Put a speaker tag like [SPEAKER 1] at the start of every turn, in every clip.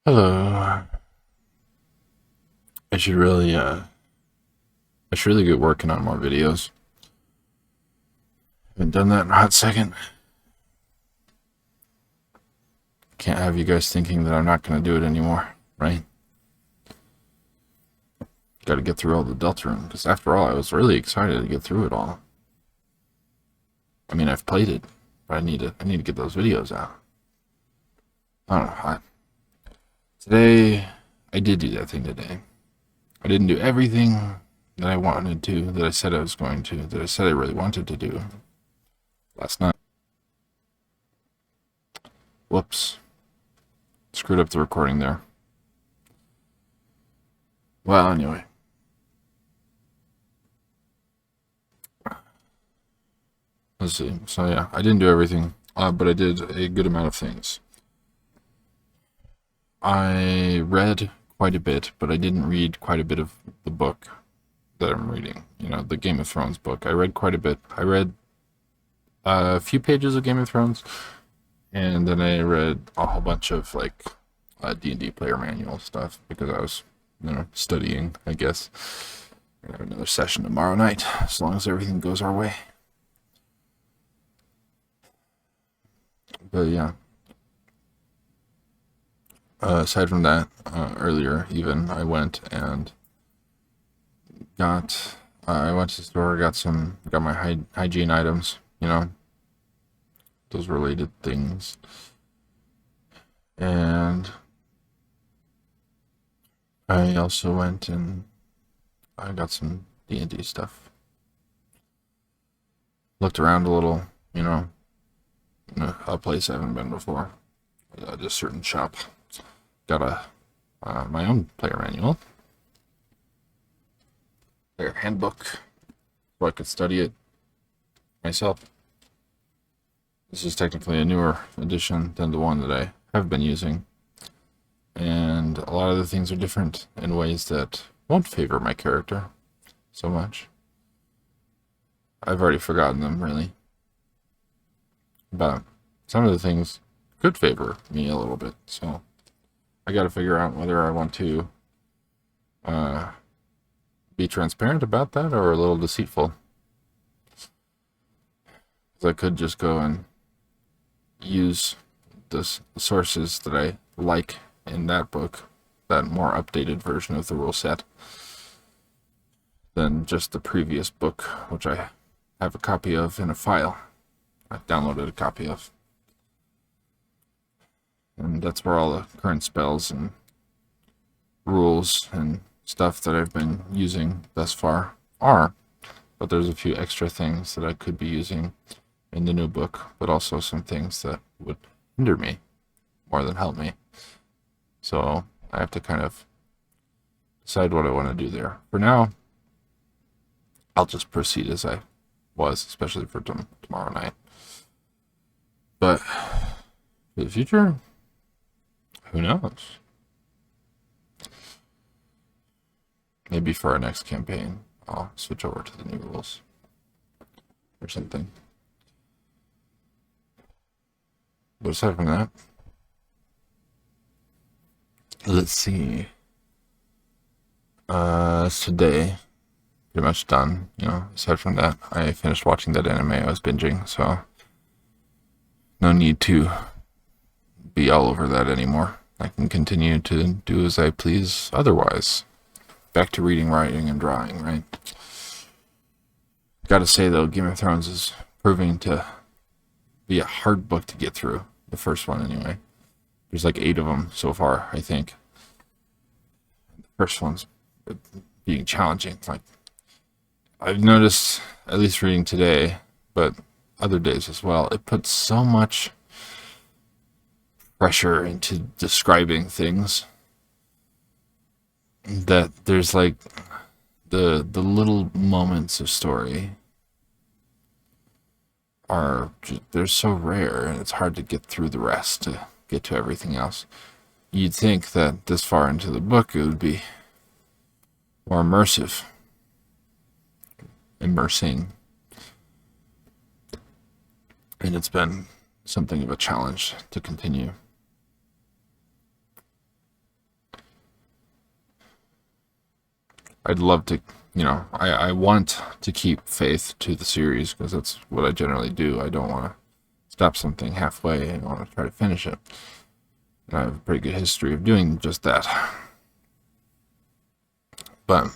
[SPEAKER 1] Hello. I should really get working on more videos. Haven't done that in a hot second. Can't have you guys thinking that I'm not gonna do it anymore, right? Got to get through all the Deltarune because after all, I was really excited to get through it all. I mean, I've played it, but I need to get those videos out. I don't know. Today, I did do that thing today. I didn't do everything that I wanted to, that I said I was going to, that I said I really wanted to do last night. Whoops. Screwed up the recording there. Well, anyway. Let's see. So, yeah, I didn't do everything, but I did a good amount of things. I read quite a bit, but I didn't read quite a bit of the book that I'm reading. You know, the Game of Thrones book. I read quite a bit. I read a few pages of Game of Thrones, and then I read a whole bunch of like D&D player manual stuff because I was, studying. I guess we're gonna have another session tomorrow night, as long as everything goes our way. But yeah, aside from that, earlier even I went and got. I went to the store, got my hygiene items. Those related things, and I also went and I got some D&D stuff. Looked around a little, in a place I haven't been before. Just a certain shop. Got my own player manual, player handbook, so I could study it myself. This is technically a newer edition than the one that I have been using, and a lot of the things are different in ways that won't favor my character so much. I've already forgotten them, really. But some of the things could favor me a little bit, so I gotta figure out whether I want to uh, be transparent about that or a little deceitful. Because I could just go and use the sources that I like in that book, that more updated version of the rule set, than just the previous book, which I have a copy of in a file. I downloaded a copy of. And that's where all the current spells and rules and stuff that I've been using thus far are. But there's a few extra things that I could be using in the new book, but also some things that would hinder me more than help me. So I have to kind of decide what I want to do there. For now, I'll just proceed as I was, especially for tomorrow night. But for the future, who knows? Maybe for our next campaign, I'll switch over to the new rules or something. But aside from that, let's see. It's today. Pretty much done. Aside from that, I finished watching that anime I was binging, so no need to be all over that anymore. I can continue to do as I please otherwise. Back to reading, writing, and drawing, right? Gotta say, though, Game of Thrones is proving to be a hard book to get through. The first one, anyway. There's like 8 of them so far, I think. The first one's being challenging. Like, I've noticed, at least reading today, but other days as well, it puts so much pressure into describing things that there's like the little moments of story they're so rare, and it's hard to get through the rest to get to everything else. You'd think that this far into the book it would be more immersing, and it's been something of a challenge to continue. I'd love to, I want to keep faith to the series because that's what I generally do. I don't want to stop something halfway. I want to try to finish it. And I have a pretty good history of doing just that. But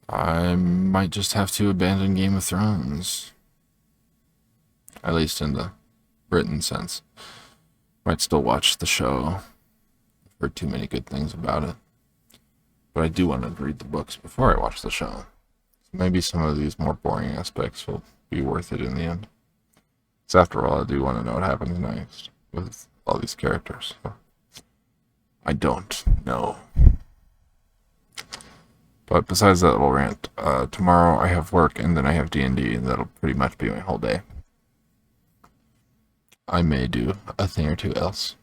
[SPEAKER 1] I might just have to abandon Game of Thrones. At least in the written sense. Might still watch the show. I've heard too many good things about it. But I do want to read the books before I watch the show. Maybe some of these more boring aspects will be worth it in the end. Because after all, I do want to know what happens next with all these characters. So I don't know. But besides that little rant, tomorrow I have work and then I have D&D, and that'll pretty much be my whole day. I may do a thing or two else.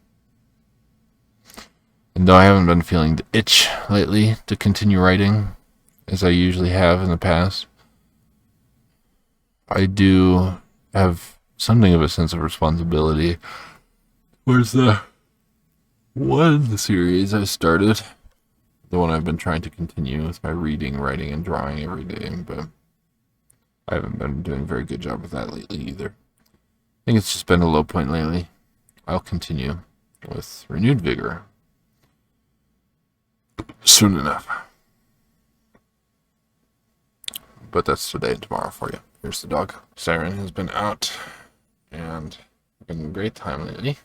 [SPEAKER 1] And though I haven't been feeling the itch lately to continue writing, as I usually have in the past, I do have something of a sense of responsibility. Where's the one series I started? The one I've been trying to continue with my reading, writing, and drawing every day, but I haven't been doing a very good job with that lately either. I think it's just been a low point lately. I'll continue with renewed vigor soon enough. But that's today and tomorrow for you. Here's the dog. Siren has been out and having a great time lately.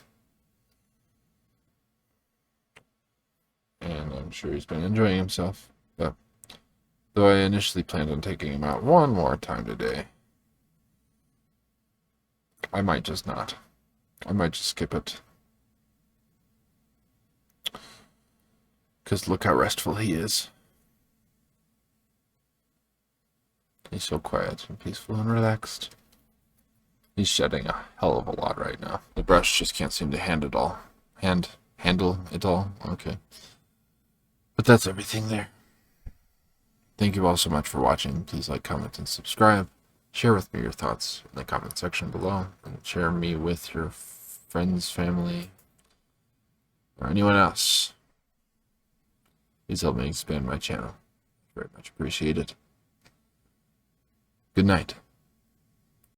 [SPEAKER 1] And I'm sure he's been enjoying himself. But though I initially planned on taking him out one more time today, I might just not. I might just skip it. Because look how restful he is. He's so quiet and peaceful and relaxed. He's shedding a hell of a lot right now. The brush just can't seem to handle it all. Okay. But that's everything there. Thank you all so much for watching. Please like, comment, and subscribe. Share with me your thoughts in the comment section below. And share me with your friends, family, or anyone else. Please help me expand my channel. Very much appreciate it. Good night.